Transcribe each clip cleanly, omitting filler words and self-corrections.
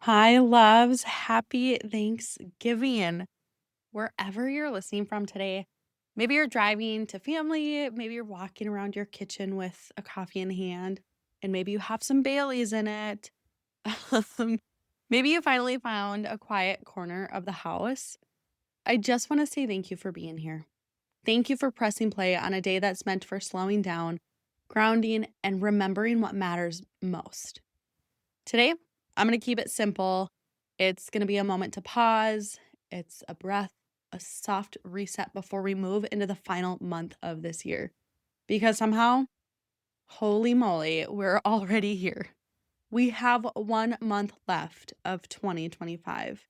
Hi, loves. Happy Thanksgiving. Wherever you're listening from today, maybe you're driving to family, maybe you're walking around your kitchen with a coffee in hand, and maybe you have some Baileys in it. Um, maybe you finally found a quiet corner of the house. I just want to say thank you for being here. Thank you for pressing play on a day that's meant for slowing down, grounding, and remembering what matters most. Today, I'm going to keep it simple. It's going to be a moment to pause. It's a breath, a soft reset before we move into the final month of this year. Because somehow, holy moly, we're already here. We have 1 month left of 2025.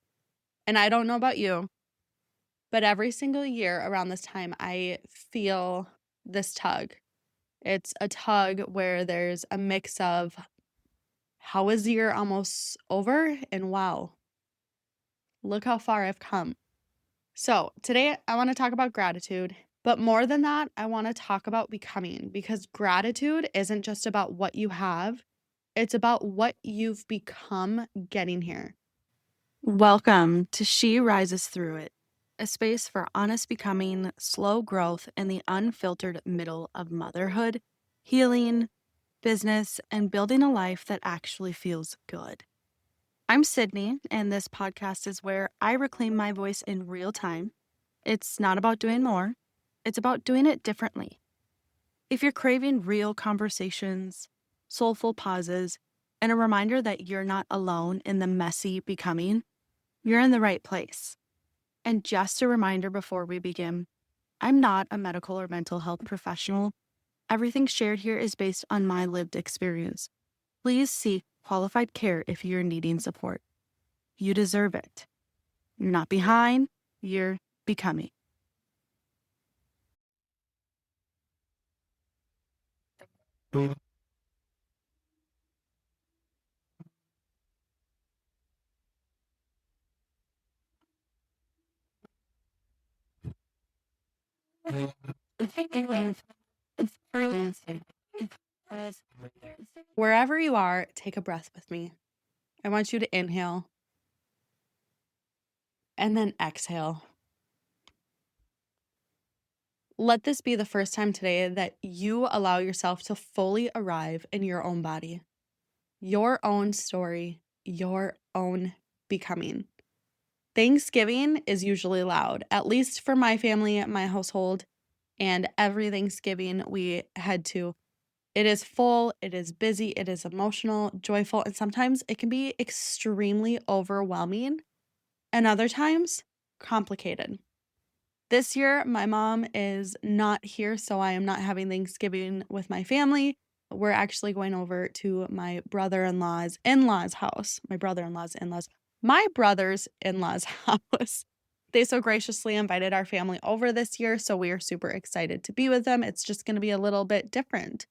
And I don't know about you, but every single year around this time, I feel this tug. It's a tug where there's a mix of how is the year almost over and wow, look how far I've come. So, today I want to talk about gratitude, but more than that, I want to talk about becoming because gratitude isn't just about what you have, it's about what you've become getting here. Welcome to She Rises Through It, a space for honest becoming, slow growth, and the unfiltered middle of motherhood, healing, business, and building a life that actually feels good. I'm Sydney, and this podcast is where I reclaim my voice in real time. It's not about doing more, it's about doing it differently. If you're craving real conversations, soulful pauses, and a reminder that you're not alone in the messy becoming, you're in the right place. And just a reminder before we begin, I'm not a medical or mental health professional. Everything shared here is based on my lived experience. Please seek qualified care if you're needing support. You deserve it. You're not behind, you're becoming. Wherever you are, take a breath with me. I want you to inhale and then exhale. Let this be the first time today that you allow yourself to fully arrive in your own body, your own story, your own becoming. Thanksgiving is usually loud, at least for my family, my household, and every Thanksgiving we head to. It is full, it is busy, it is emotional, joyful, and sometimes it can be extremely overwhelming, and other times complicated. This year, my mom is not here, so I am not having Thanksgiving with my family. We're actually going over to my brother-in-law's in-laws house. My brother's in-laws house. They so graciously invited our family over this year, so we are super excited to be with them. It's just going to be a little bit different.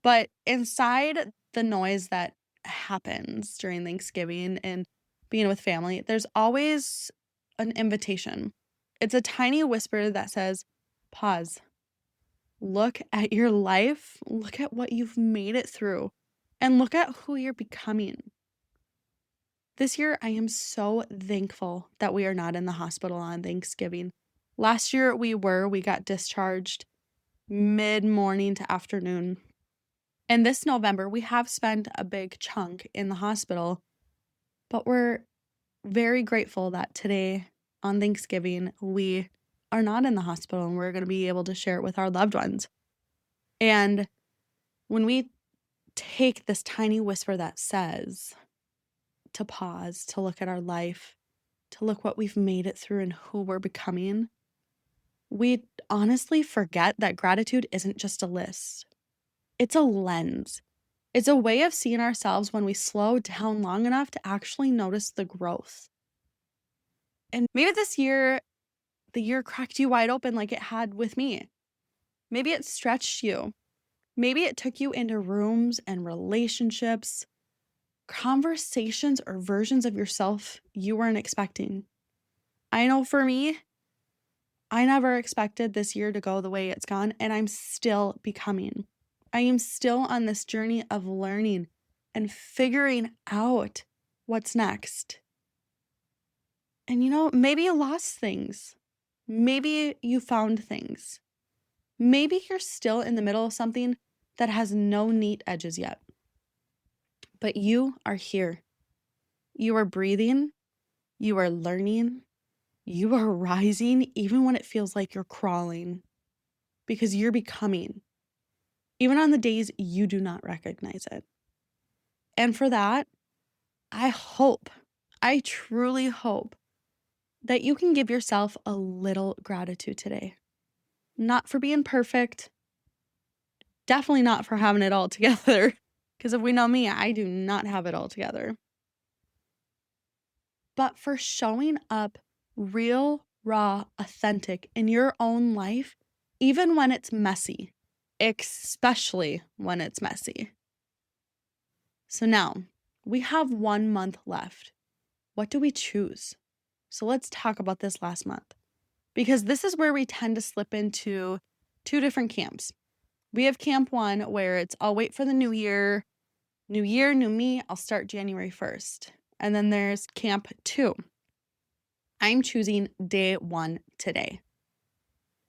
But inside the noise that happens during Thanksgiving and being with family, there's always an invitation. It's a tiny whisper that says, pause, look at your life, look at what you've made it through, and look at who you're becoming. This year, I am so thankful that we are not in the hospital on Thanksgiving. Last year, we got discharged mid-morning to afternoon. And this November, we have spent a big chunk in the hospital, but we're very grateful that today on Thanksgiving, we are not in the hospital and we're going to be able to share it with our loved ones. And when we take this tiny whisper that says to pause, to look at our life, to look what we've made it through and who we're becoming, we honestly forget that gratitude isn't just a list. It's a lens. It's a way of seeing ourselves when we slow down long enough to actually notice the growth. And maybe this year, the year cracked you wide open like it had with me. Maybe it stretched you. Maybe it took you into rooms and relationships, conversations, or versions of yourself you weren't expecting. I know for me, I never expected this year to go the way it's gone, and I'm still becoming. I am still on this journey of learning and figuring out What's next? And maybe you lost things. Maybe you found things. Maybe you're still in the middle of something that has no neat edges yet. But you are here. You are breathing. You are learning. You are rising even when it feels like you're crawling, because you're becoming, even on the days you do not recognize it. And for that, I truly hope that you can give yourself a little gratitude today. Not for being perfect, definitely not for having it all together, because if we know me, I do not have it all together. But for showing up real, raw, authentic in your own life, even when it's messy, especially when it's messy. So now we have 1 month left. What do we choose? So let's talk about this last month, because this is where we tend to slip into 2 different camps. We have camp 1 where it's I'll wait for the new year, new me, I'll start January 1st. And then there's camp 2. I'm choosing day 1 today.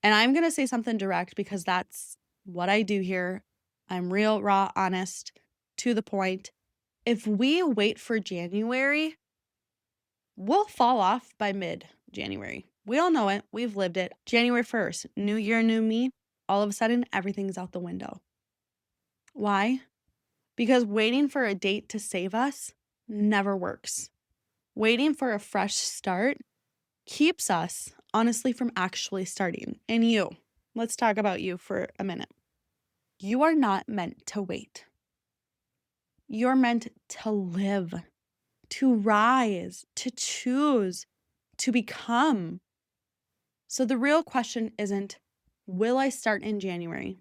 And I'm going to say something direct because that's what I do here. I'm real, raw, honest, to the point. If we wait for January, we'll fall off by mid-January. We all know it. We've lived it. January 1st, new year, new me. All of a sudden, everything's out the window. Why? Because waiting for a date to save us never works. Waiting for a fresh start keeps us, honestly, from actually starting. And let's talk about you for a minute. You are not meant to wait. You're meant to live, to rise, to choose, to become. So the real question isn't, will I start in January?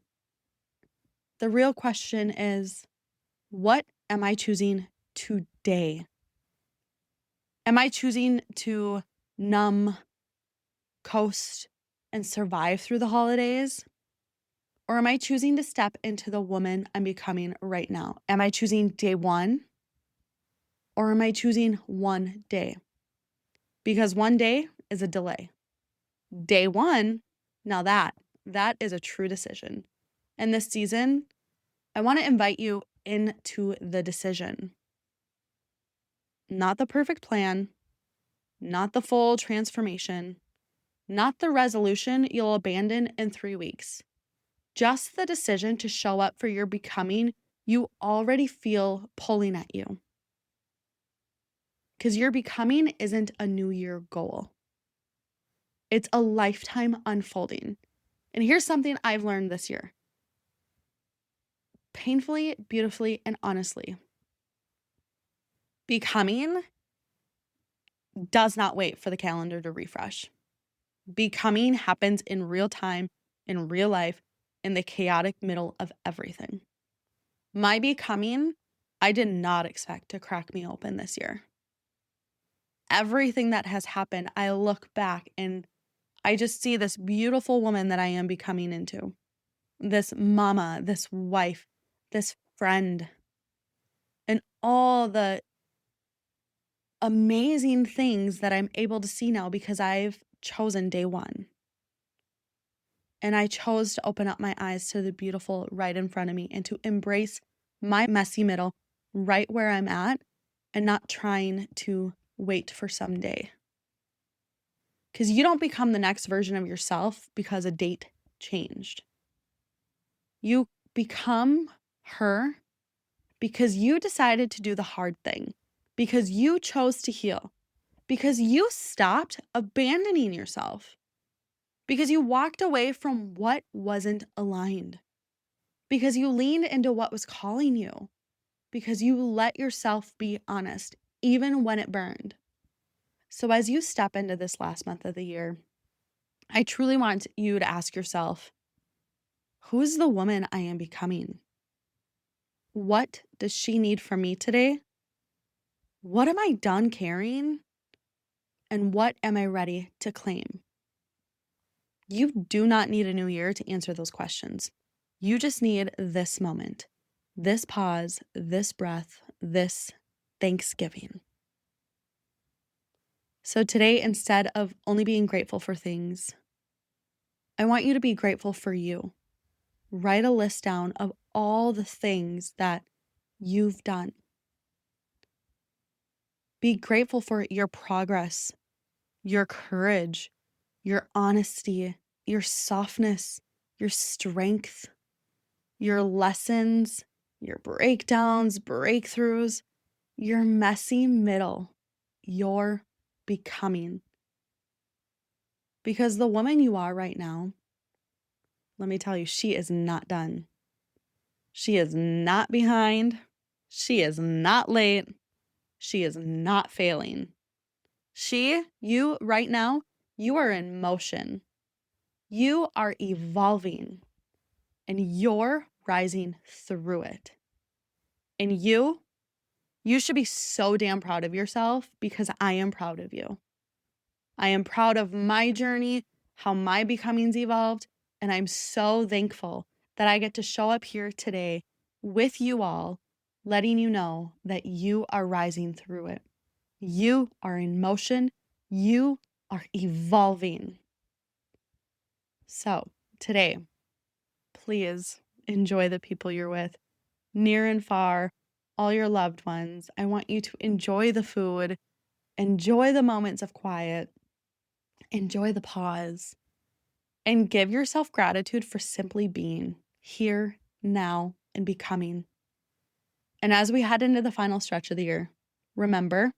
The real question is, what am I choosing today? Am I choosing to numb, coast, and survive through the holidays? Or am I choosing to step into the woman I'm becoming right now? Am I choosing day 1? Or am I choosing 1 day? Because 1 day is a delay. Day 1, now that is a true decision. And this season, I want to invite you into the decision. Not the perfect plan, not the full transformation, not the resolution you'll abandon in 3 weeks. Just the decision to show up for your becoming you already feel pulling at you. Because your becoming isn't a new year goal. It's a lifetime unfolding. And here's something I've learned this year. Painfully, beautifully, and honestly. Becoming does not wait for the calendar to refresh. Becoming happens in real time, in real life, in the chaotic middle of everything. My becoming, I did not expect to crack me open this year. Everything that has happened, I look back and I just see this beautiful woman that I am becoming into. This mama, this wife, this friend, and all the amazing things that I'm able to see now because I've chosen day 1. And I chose to open up my eyes to the beautiful right in front of me and to embrace my messy middle right where I'm at and not trying to wait for someday. Because you don't become the next version of yourself because a date changed. You become her because you decided to do the hard thing, because you chose to heal, because you stopped abandoning yourself, because you walked away from what wasn't aligned, because you leaned into what was calling you, because you let yourself be honest, even when it burned. So as you step into this last month of the year, I truly want you to ask yourself, who's the woman I am becoming? What does she need from me today? What am I done carrying? And what am I ready to claim? You do not need a new year to answer those questions. You just need this moment, this pause, this breath, this Thanksgiving. So today, instead of only being grateful for things, I want you to be grateful for you. Write a list down of all the things that you've done. Be grateful for your progress, your courage, your honesty, your softness, your strength, your lessons, your breakdowns, breakthroughs, your messy middle, your becoming. Because the woman you are right now, let me tell you, she is not done. She is not behind. She is not late. She is not failing. You right now, you are in motion. You are evolving and you're rising through it. And you should be so damn proud of yourself because I am proud of you. I am proud of my journey, how my becoming's evolved, and I'm so thankful that I get to show up here today with you all, letting you know that you are rising through it. You are in motion. You are evolving. So today, please enjoy the people you're with, near and far, all your loved ones. I want you to enjoy the food, enjoy the moments of quiet, enjoy the pause, and give yourself gratitude for simply being here, now, and becoming. And as we head into the final stretch of the year, remember,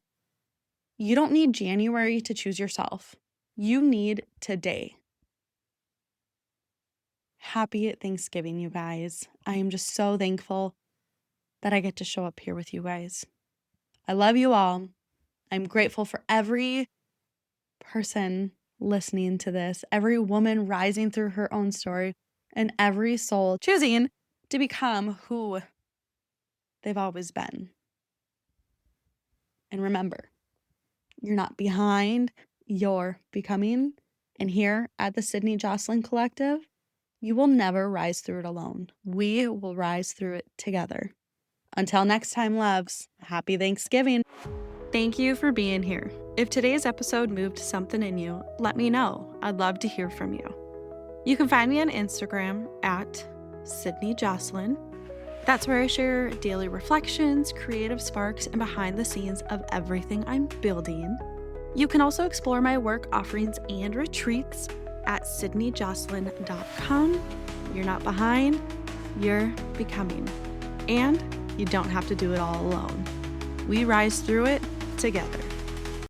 you don't need January to choose yourself. You need today. Happy Thanksgiving, you guys. I am just so thankful that I get to show up here with you guys. I love you all. I'm grateful for every person listening to this, every woman rising through her own story, and every soul choosing to become who they've always been. And remember, you're not behind, you're becoming. And here at the Sydney Jocelyn Collective, you will never rise through it alone. We will rise through it together. Until next time, loves, happy Thanksgiving. Thank you for being here. If today's episode moved something in you, let me know. I'd love to hear from you. You can find me on Instagram at Sydney Jocelyn. That's where I share daily reflections, creative sparks, and behind the scenes of everything I'm building. You can also explore my work offerings and retreats at sydneyjocelyn.com. You're not behind, you're becoming. And you don't have to do it all alone. We rise through it together.